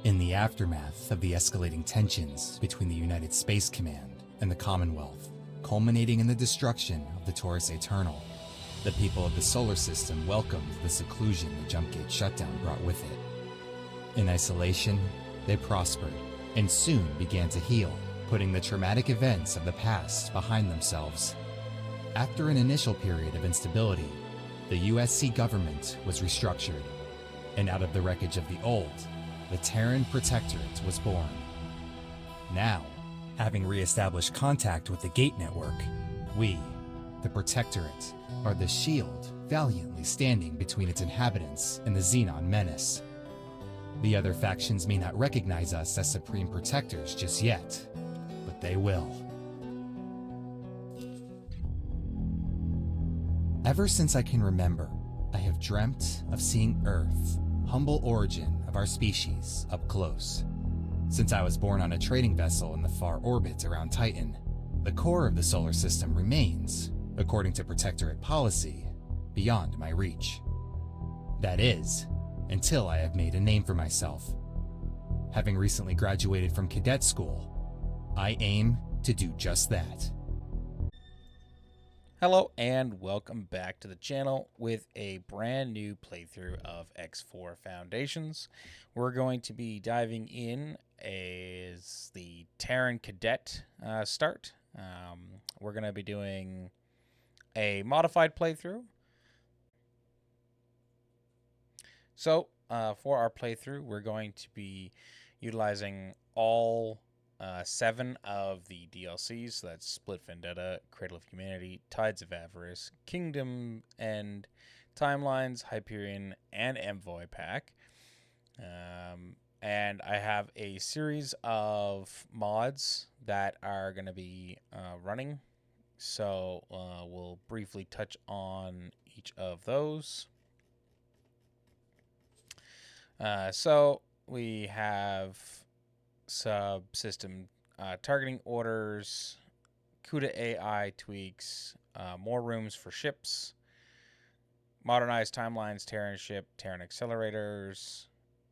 In the aftermath of the escalating tensions between the United Space Command and the Commonwealth, culminating in the destruction of the Taurus Eternal, the people of the solar system welcomed the seclusion the Jumpgate shutdown brought with it. In isolation, they prospered and soon began to heal, putting the traumatic events of the past behind themselves. After an initial period of instability, the USC government was restructured, and out of the wreckage of the old, the Terran Protectorate was born. Now, having re-established contact with the Gate Network, we, the Protectorate, are the shield valiantly standing between its inhabitants and the Xenon menace. The other factions may not recognize us as Supreme Protectors just yet, but they will. Ever since I can remember, I have dreamt of seeing Earth, humble origin of our species, up close. Since I was born on a trading vessel in the far orbit around Titan, the core of the solar system remains, according to Protectorate policy, beyond my reach. That is, until I have made a name for myself. Having recently graduated from cadet school, I aim to do just that. Hello and welcome back to the channel with a brand new playthrough of X4 Foundations. We're going to be diving in as the Terran Cadet start. We're going to be doing a modified playthrough. So for our playthrough, we're going to be utilizing all 7 of the DLCs. So that's Split Vendetta, Cradle of Humanity, Tides of Avarice, Kingdom End, Timelines, Hyperion, and Envoy pack. And I have a series of mods that are going to be running. So we'll briefly touch on each of those. So we have subsystem targeting orders, CUDA AI tweaks, more rooms for ships, modernized timelines, Terran ship, Terran accelerators,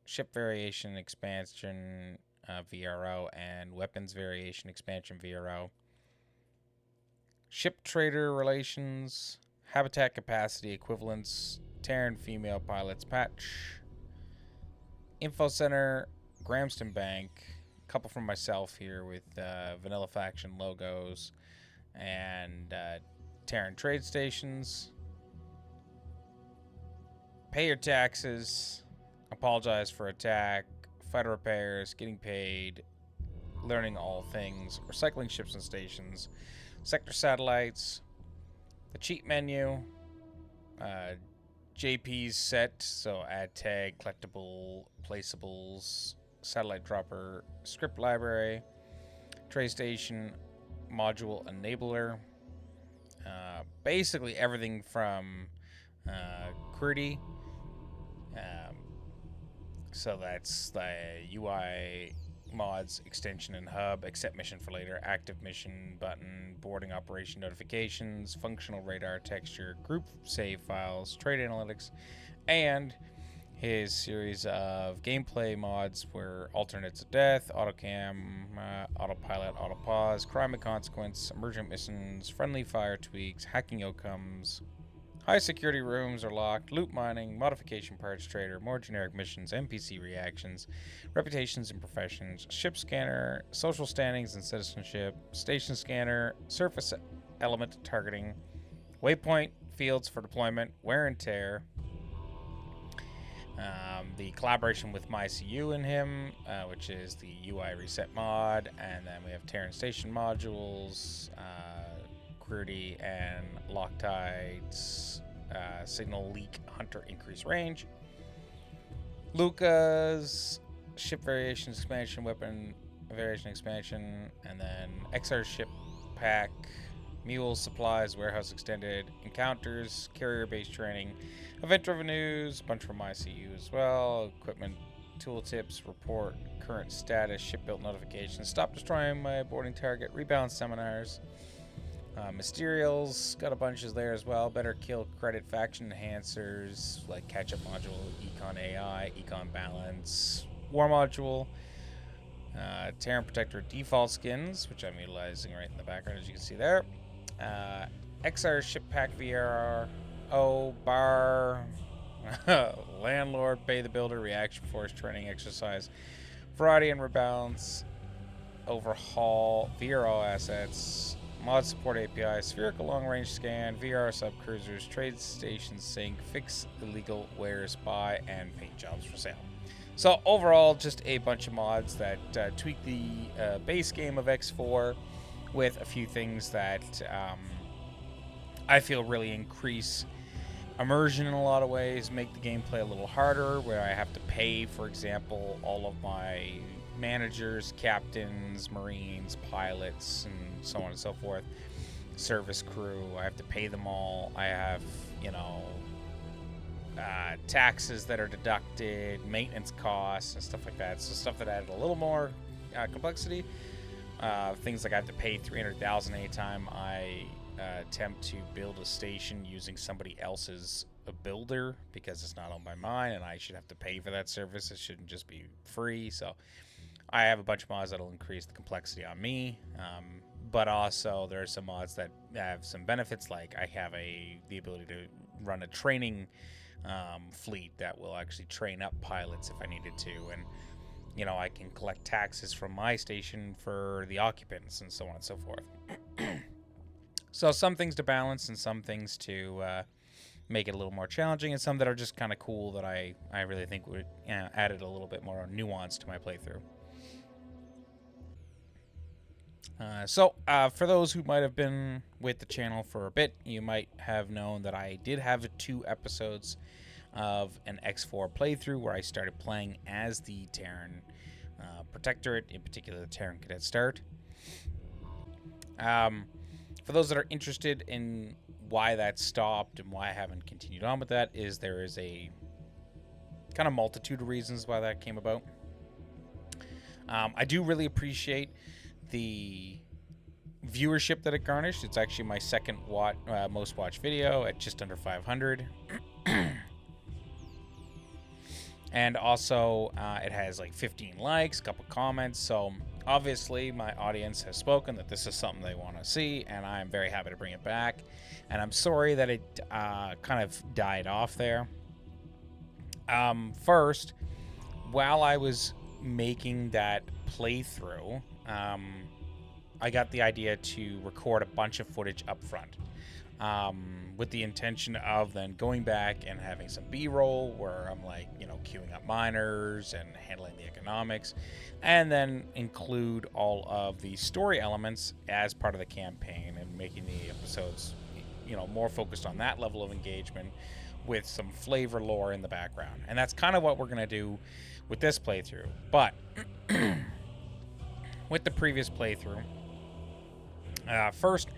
ship variation expansion VRO, and weapons variation expansion VRO, ship trader relations, habitat capacity equivalents, Terran female pilots patch, info center, Gramston Bank, a couple from myself here with Vanilla Faction logos, and Terran trade stations, pay your taxes, apologize for attack, fighter repairs, getting paid, learning all things, recycling ships and stations, sector satellites, the cheat menu, JP's set, so add tag, collectible, placeables, satellite dropper, script library, tray station, module enabler, basically everything from QWERTY. So that's the UI mods, extension and hub, accept mission for later, active mission button, boarding operation notifications, functional radar texture, group save files, trade analytics, and his series of gameplay mods were alternates of death, autocam, autopilot, autopause, crime and consequence, emergent missions, friendly fire tweaks, hacking outcomes, high security rooms are locked, loot mining, modification parts trader, more generic missions, NPC reactions, reputations and professions, ship scanner, social standings and citizenship, station scanner, surface element targeting, waypoint fields for deployment, wear and tear, the collaboration with MyCU and him, which is the UI reset mod, and then we have Terran station modules, QWERTY and Loctite's signal leak hunter increase range, Luca's ship variation expansion, weapon variation expansion, and then XR ship pack, mules, supplies, warehouse extended, encounters, carrier based training, event revenues, a bunch from MyCU as well, equipment tooltips, report current status, ship built notifications, stop destroying my boarding target, rebalance seminars, Mysterials, got a bunch there as well. Better kill credit faction enhancers like catch-up module, econ AI, econ balance, War Module, Terran Protector default skins, which I'm utilizing right in the background, as you can see there. XR Ship Pack VRO, Bar, Landlord, Bay the Builder, Reaction Force, Training Exercise, Variety and Rebalance, Overhaul, VRO Assets, Mod Support API, Spherical Long Range Scan, VR Subcruisers, Trade Station Sync, Fix Illegal Wares, Buy, and Paint Jobs for Sale. So overall, just a bunch of mods that tweak the base game of X4 with a few things that I feel really increase immersion in a lot of ways, make the gameplay a little harder, where I have to pay, for example, all of my managers, captains, marines, pilots, and so on and so forth, service crew. I have to pay them all. I have, taxes that are deducted, maintenance costs, and stuff like that. So stuff that added a little more complexity. Things like I have to pay $300,000 anytime I attempt to build a station using somebody else's builder, because it's not owned by mine, and I should have to pay for that service. It shouldn't just be free. So I have a bunch of mods that'll increase the complexity on me, but also there are some mods that have some benefits, like I have the ability to run a training fleet that will actually train up pilots if I needed to, and I can collect taxes from my station for the occupants, and so on and so forth. So some things to balance, and some things to make it a little more challenging, and some that are just kind of cool that I really think would added a little bit more nuance to my playthrough. So for those who might have been with the channel for a bit, you might have known that I did have 2 episodes of an X4 playthrough where I started playing as the Terran Protectorate, in particular the Terran Cadet Start. For those that are interested in why that stopped and why I haven't continued on with that, is there is a kind of multitude of reasons why that came about. I do really appreciate the viewership that it garnished. It's actually my second most watched video at just under 500. And also it has like 15 likes, a couple comments, so obviously my audience has spoken that this is something they want to see, and I'm very happy to bring it back. And I'm sorry that it kind of died off there. First, while I was making that playthrough, I got the idea to record a bunch of footage up front, with the intention of then going back and having some B-roll where I'm like, queuing up miners and handling the economics, and then include all of the story elements as part of the campaign, and making the episodes, more focused on that level of engagement with some flavor lore in the background. And that's kind of what we're going to do with this playthrough. But with the previous playthrough, first,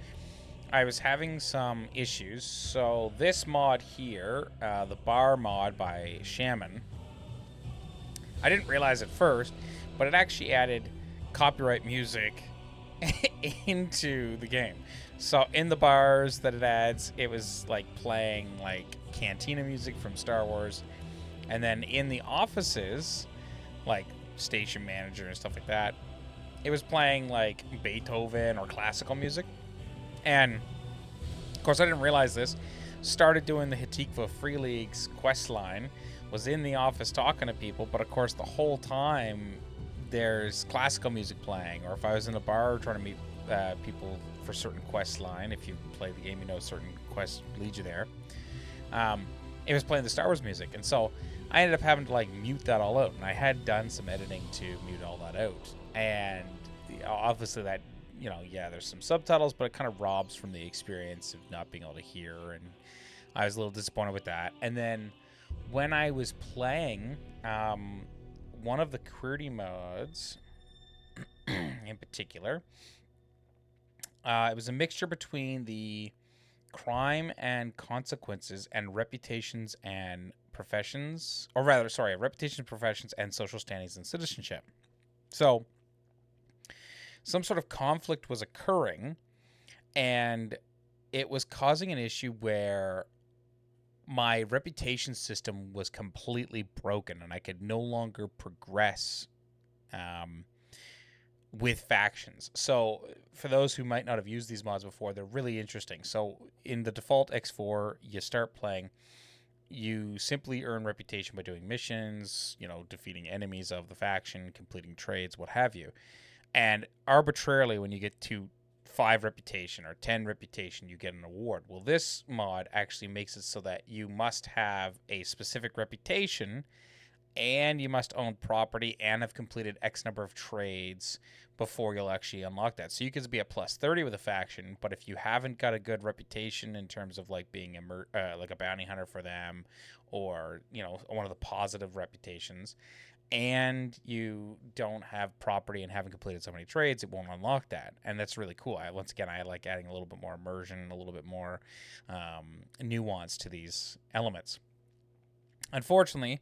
I was having some issues. So this mod here, the bar mod by Shaman, I didn't realize at first, but it actually added copyright music into the game. So in the bars that it adds, it was like playing like cantina music from Star Wars. And then in the offices, like station manager and stuff like that, it was playing like Beethoven or classical music. And of course I didn't realize this. Started doing the Hatikva Free League's quest line, was in the office talking to people, but of course the whole time there's classical music playing. Or if I was in a bar trying to meet people for certain quest line, if you play the game, certain quests lead you there, it was playing the Star Wars music. And so I ended up having to like mute that all out, and I had done some editing to mute all that out. And obviously that, there's some subtitles, but it kind of robs from the experience of not being able to hear, and I was a little disappointed with that. And then when I was playing one of the QWERTY mods in particular, it was a mixture between the crime and consequences and reputations and professions, or rather, sorry, reputations, professions, and social standings and citizenship. So some sort of conflict was occurring, and it was causing an issue where my reputation system was completely broken, and I could no longer progress with factions. So for those who might not have used these mods before, they're really interesting. So in the default X4, you start playing, you simply earn reputation by doing missions, defeating enemies of the faction, completing trades, what have you. And arbitrarily, when you get to 5 reputation or 10 reputation, you get an award. Well, this mod actually makes it so that you must have a specific reputation, and you must own property and have completed X number of trades before you'll actually unlock that. So you could be a plus 30 with a faction, but if you haven't got a good reputation in terms of like being like a bounty hunter for them, or one of the positive reputations, and you don't have property and haven't completed so many trades, it won't unlock that. And that's really cool. I like adding a little bit more immersion, a little bit more nuance to these elements. Unfortunately,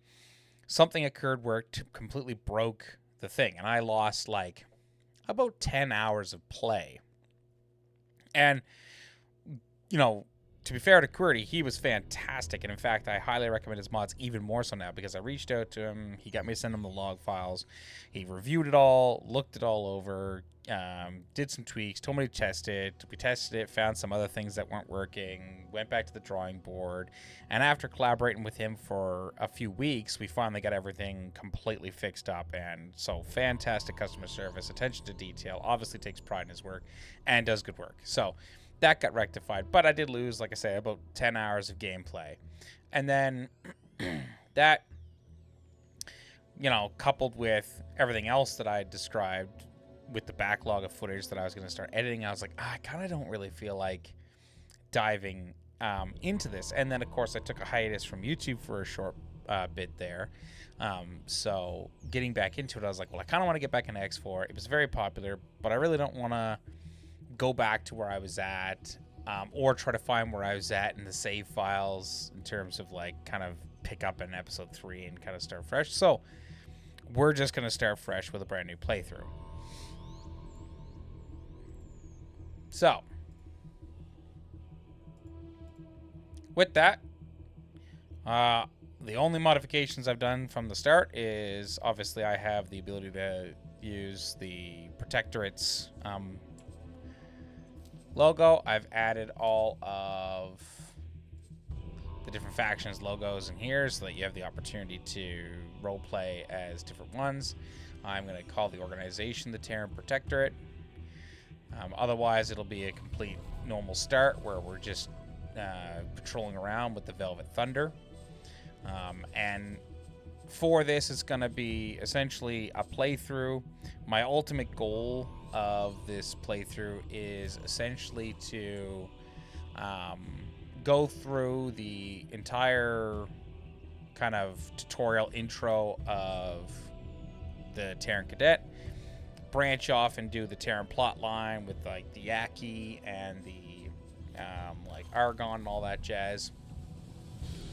something occurred where it completely broke the thing, and I lost like about 10 hours of play. And, to be fair to Qwerty, he was fantastic. And in fact, I highly recommend his mods even more so now, because I reached out to him. He got me to send him the log files. He reviewed it all, looked it all over, did some tweaks, told me to test it. We tested it, found some other things that weren't working, went back to the drawing board. And after collaborating with him for a few weeks, we finally got everything completely fixed up. And so fantastic customer service, attention to detail, obviously takes pride in his work, and does good work. So that got rectified, but I did lose, like I say, about 10 hours of gameplay. And then that, coupled with everything else that I described with the backlog of footage that I was going to start editing, I was like, I kind of don't really feel like diving into this. And then, of course, I took a hiatus from YouTube for a short bit there. So getting back into it, I was like, well, I kind of want to get back into X4. It was very popular, but I really don't want to go back to where I was at, or try to find where I was at in the save files in terms of like kind of pick up in episode 3 and kind of start fresh. So we're just going to start fresh with a brand new playthrough. So with that, the only modifications I've done from the start is obviously I have the ability to use the Protectorate's logo. I've added all of the different factions logos in here so that you have the opportunity to roleplay as different ones. I'm going to call the organization the Terran Protectorate. Otherwise, it'll be a complete normal start where we're just patrolling around with the Velvet Thunder. And for this, it's going to be essentially a playthrough. My ultimate goal of this playthrough is essentially to go through the entire kind of tutorial intro of the Terran Cadet, branch off and do the Terran plotline with like the Yaki and the like Argon and all that jazz,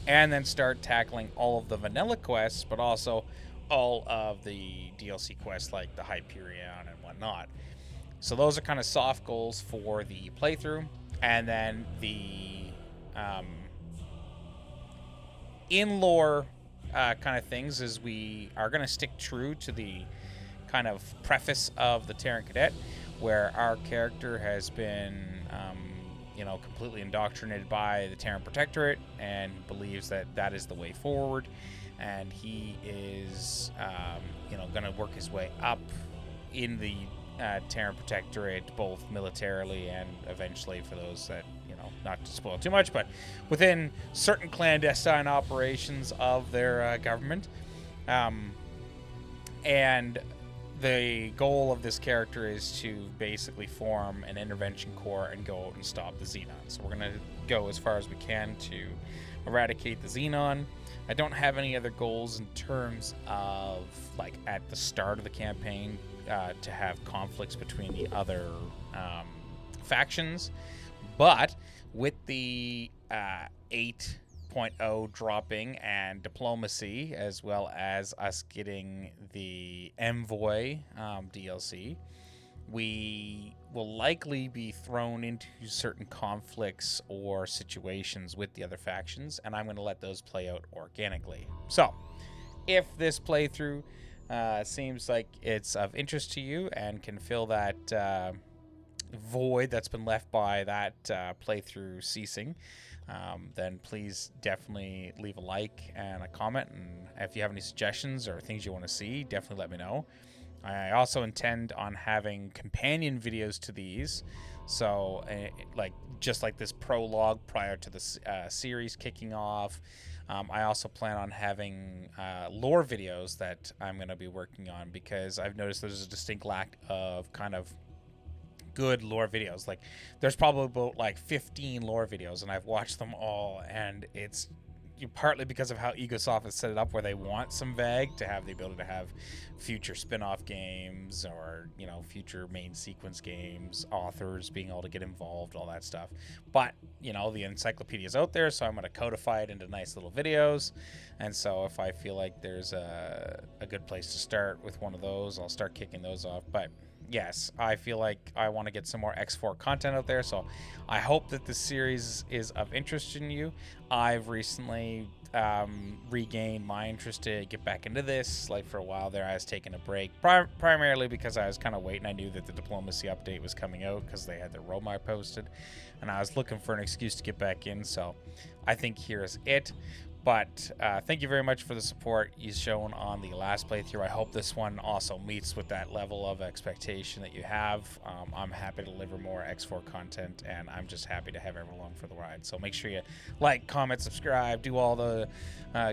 and then start tackling all of the vanilla quests, but also all of the DLC quests like the Hyperion and whatnot. So those are kind of soft goals for the playthrough. And then the in-lore kind of things is we are going to stick true to the kind of preface of the Terran Cadet, where our character has been completely indoctrinated by the Terran Protectorate and believes that that is the way forward. And he is, going to work his way up in the Terran Protectorate, both militarily and eventually, for those that, not to spoil too much, but within certain clandestine operations of their government. And the goal of this character is to basically form an intervention corps and go out and stop the Xenon. So we're going to go as far as we can to eradicate the Xenon. I don't have any other goals in terms of, like, at the start of the campaign, to have conflicts between the other factions. But with the 8.0 dropping and diplomacy, as well as us getting the Envoy DLC, we will likely be thrown into certain conflicts or situations with the other factions, and I'm going to let those play out organically. So, if this playthrough seems like it's of interest to you and can fill that void that's been left by that playthrough ceasing, then please definitely leave a like and a comment. And if you have any suggestions or things you want to see, definitely let me know. I also intend on having companion videos to these, so just like this prologue prior to the series kicking off. I also plan on having lore videos that I'm going to be working on, because I've noticed there's a distinct lack of kind of good lore videos. Like, there's probably about like 15 lore videos, and I've watched them all, and it's partly because of how Egosoft has set it up, where they want some VAG to have the ability to have future spin-off games, or future main sequence games, authors being able to get involved, all that stuff. But the encyclopedia is out there, so I'm going to codify it into nice little videos. And so if I feel like there's a good place to start with one of those, I'll start kicking those off. But yes, I feel like I want to get some more X4 content out there, so I hope that this series is of interest in you. I've recently regained my interest to get back into this. Like, for a while there, I was taking a break, primarily because I was kind of waiting. I knew that the diplomacy update was coming out because they had their roadmap posted, and I was looking for an excuse to get back in, so I think here's it. But thank you very much for the support you've shown on the last playthrough. I hope this one also meets with that level of expectation that you have. I'm happy to deliver more X4 content, and I'm just happy to have everyone along for the ride. So make sure you like, comment, subscribe, do all the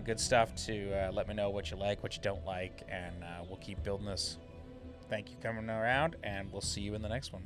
good stuff to let me know what you like, what you don't like, and we'll keep building this. Thank you for coming around, and we'll see you in the next one.